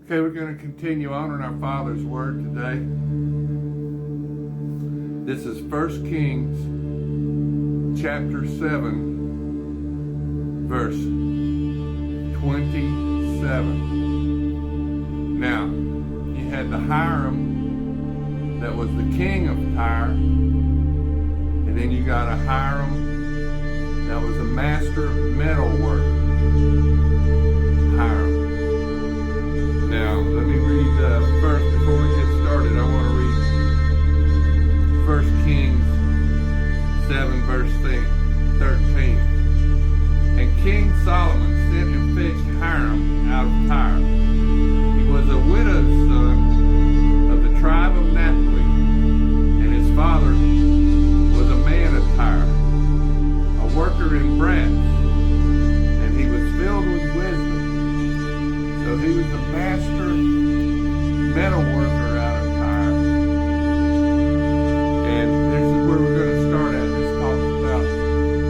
Okay, we're going to continue on in our Father's Word today. This is 1 Kings chapter 7, verse 27. Now, you had the Hiram that was the king of Tyre, and then you got a Hiram that was a master metal worker. Hiram. Now, let me read first, before we get started, I want to read 1 Kings 7, verse 13. And King Solomon sent and fetched Hiram out of Tyre. He was a widow's son of the tribe of Naphtali, and his father was a man of Tyre, a worker in brass, and he was filled with wisdom. So he was a master metal worker out of Tyre. And this is where we're going to start at. This talks about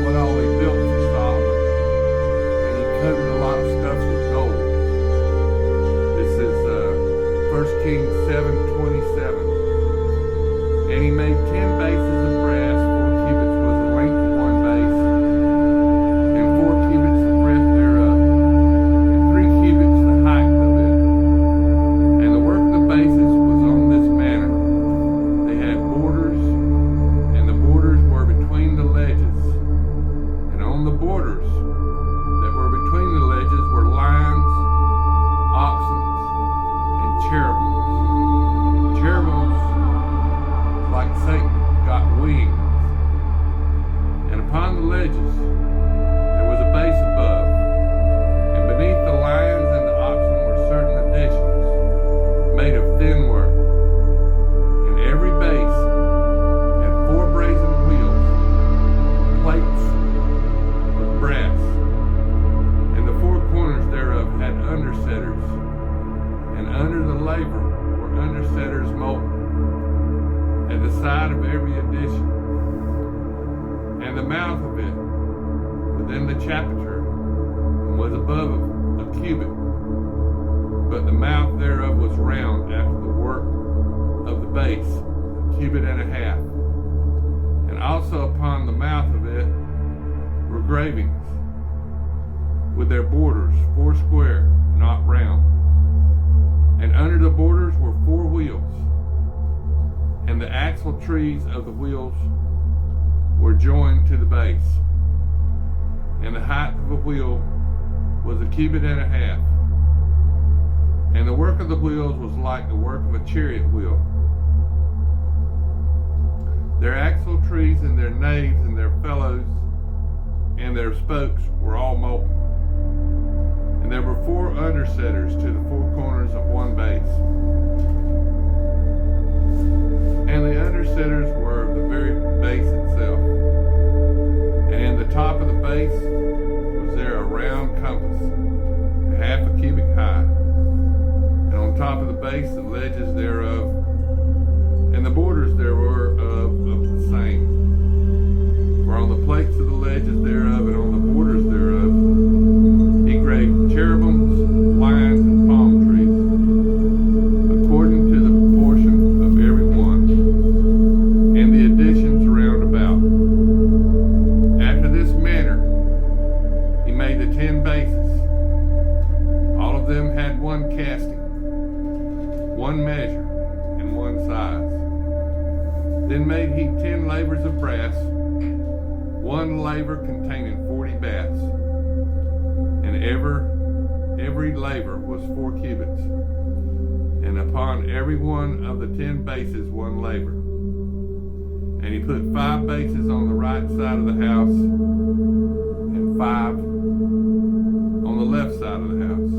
what all he built for Solomon. And he covered a lot of stuff with gold. This is 1 Kings 7:27. And he made 10 bases of brass. 4 cubits was the length of one base, and 4 cubits the breadth thereof, and 3 cubits the height of it. And the work of the bases was on this manner. They had borders, and the borders were between the ledges. And on the borders that were between the ledges were lions, oxen, and cherubims. Cherubims, like Satan, got wings. And upon the ledges there was a base above, and beneath the lions and the oxen were certain additions made of thin work. And every base had 4 brazen wheels, plates of brass, and the 4 corners thereof had undersetters, and under the laver were undersetters molten at the side of every addition. And the mouth of it within the chapiter was above a cubit, but the mouth thereof was round after the work of the base, a cubit and a half. And also upon the mouth of it were gravings with their borders 4 square, not round. And under the borders were 4 wheels, and the axle trees of the wheels were joined to the base. And the height of a wheel was a cubit and a half. And the work of the wheels was like the work of a chariot wheel. Their axle trees and their naves and their felloes and their spokes were all molten. And there were 4 undersetters to the 4 corners of one base. And the undersetters were of the very base itself. And in the top of the base was there a round compass, half a cubit high. And on top of the base the ledges thereof, and the borders there were of the same. For on the plates of the ledges thereof and on the borders thereof he graved cherubims, lions, and palm trees, according to the proportion of every one, and the additions round about. After this manner he made the 10 bases. All of them had one casting, one measure, and one size. Then made he 10 lavers of brass, one laver containing 40 baths, and every laver was 4 cubits, and upon every one of the 10 bases one laver. And he put 5 bases on the right side of the house, and 5 on the left side of the house.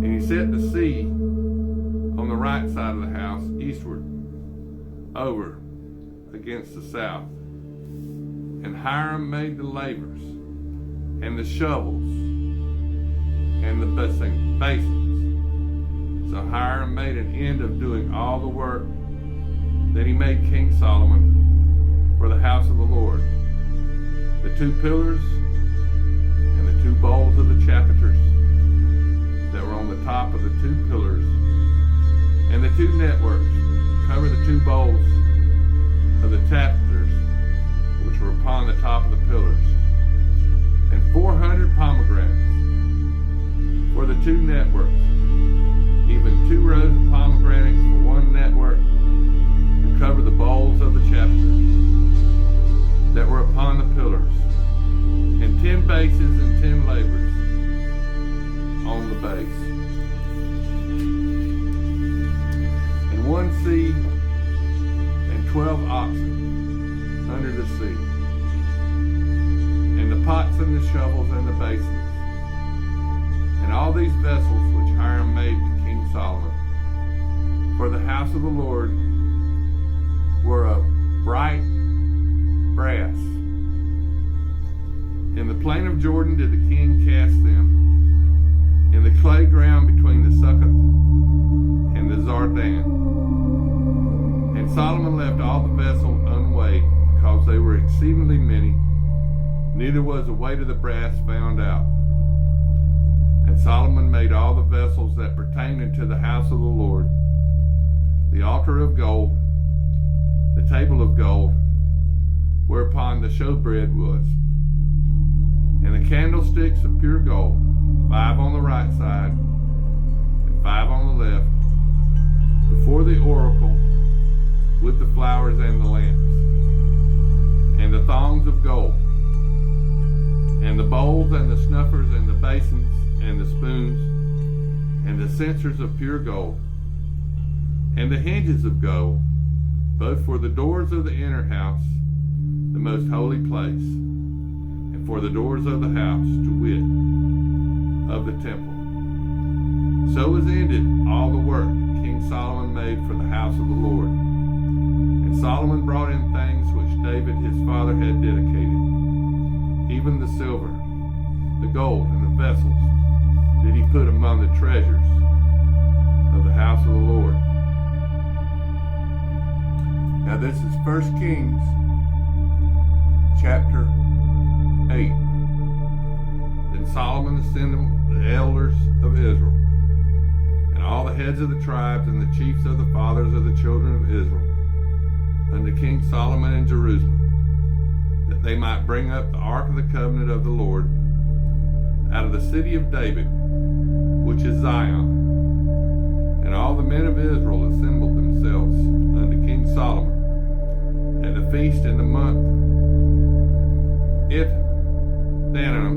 And he set the sea on the right side of the house, eastward, over against the south. And Hiram made the lavers, and the shovels, and the basins. So Hiram made an end of doing all the work that he made King Solomon for the house of the Lord. The 2 pillars and the 2 bowls of the chapiters that were on the top of the 2 two networks cover the two bowls of the tapestries which were upon the top of the pillars, and 400 pomegranates for the two networks, even 2 rows of pomegranates for one network to cover the bowls of the chapters that were upon the pillars, and 10 bases and 10 lavers on the base, and 1 sea and 12 oxen under the sea, and the pots and the shovels and the basins, and all these vessels which Hiram made to King Solomon for the house of the Lord were of bright brass. In the plain of Jordan did the king cast them, in the clay ground between the Succoth and the Zardan. And Solomon left all the vessels unweighed, because they were exceedingly many, neither was the weight of the brass found out. And Solomon made all the vessels that pertained unto the house of the Lord, the altar of gold, the table of gold, whereupon the showbread was, and the candlesticks of pure gold, 5 on the right side, and 5 on the left, before the oracle, with the flowers and the lamps, and the thongs of gold, and the bowls and the snuffers and the basins and the spoons, and the censers of pure gold, and the hinges of gold, both for the doors of the inner house, the most holy place, and for the doors of the house, to wit, of the temple. So was ended all the work that King Solomon made for the house of the Lord. And Solomon brought in things which David his father had dedicated, even the silver, the gold, and the vessels did he put among the treasures of the house of the Lord. Now this is 1 Kings chapter 8. Then Solomon assembled the elders of Israel, and all the heads of the tribes, and the chiefs of the fathers of the children of Israel, unto King Solomon in Jerusalem, that they might bring up the ark of the covenant of the Lord out of the city of David, which is Zion. And all the men of Israel assembled themselves unto King Solomon at a feast in the month Ethanim,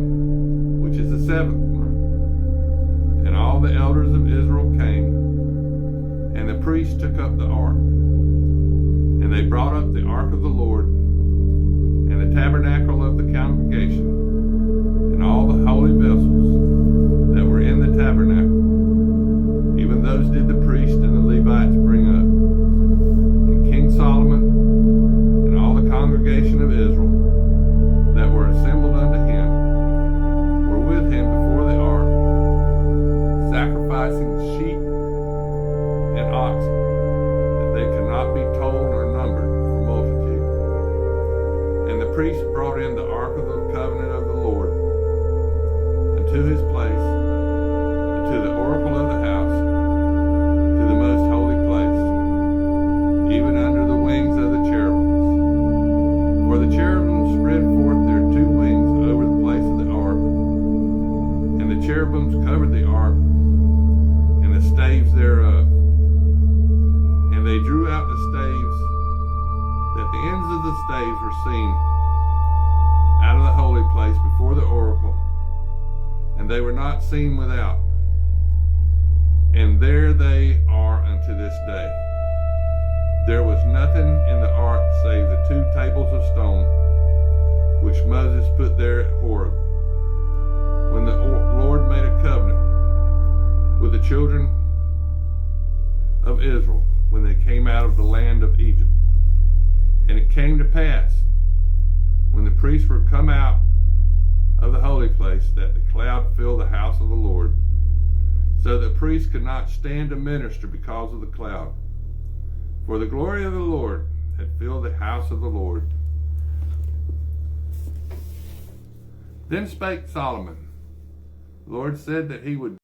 which is the 7th month. And all the elders of Israel came, and the priests took up the ark. And they brought up the ark of the Lord, and the tabernacle of the congregation, and all the holy vessels that were in the tabernacle. Even those did the priest and the Levites bring up. And King Solomon and all the congregation of Israel that were assembled unto him were with him before the ark, sacrificing sheep and oxen, that they could not be told nor numbered for multitude. And the priests brought in the ark of the covenant of the Lord unto his place, and to the oracle of the house, to the most holy place, even under the wings of the cherubims. For the cherubims spread forth their 2 wings over the place of the ark, and the cherubims covered the ark, and the staves thereof. And they drew out the staves, that the ends of the staves were seen out of the holy place before the oracle, and they were not seen without. And there they are unto this day. There was nothing in the ark save the 2 tables of stone, which Moses put there at Horeb, when the Lord made a covenant with the children of Israel, when they came out of the land of Egypt. And it came to pass, when the priests were come out of the holy place, that the cloud filled the house of the Lord, so that priests could not stand to minister because of the cloud. For the glory of the Lord had filled the house of the Lord. Then spake Solomon. The Lord said that he would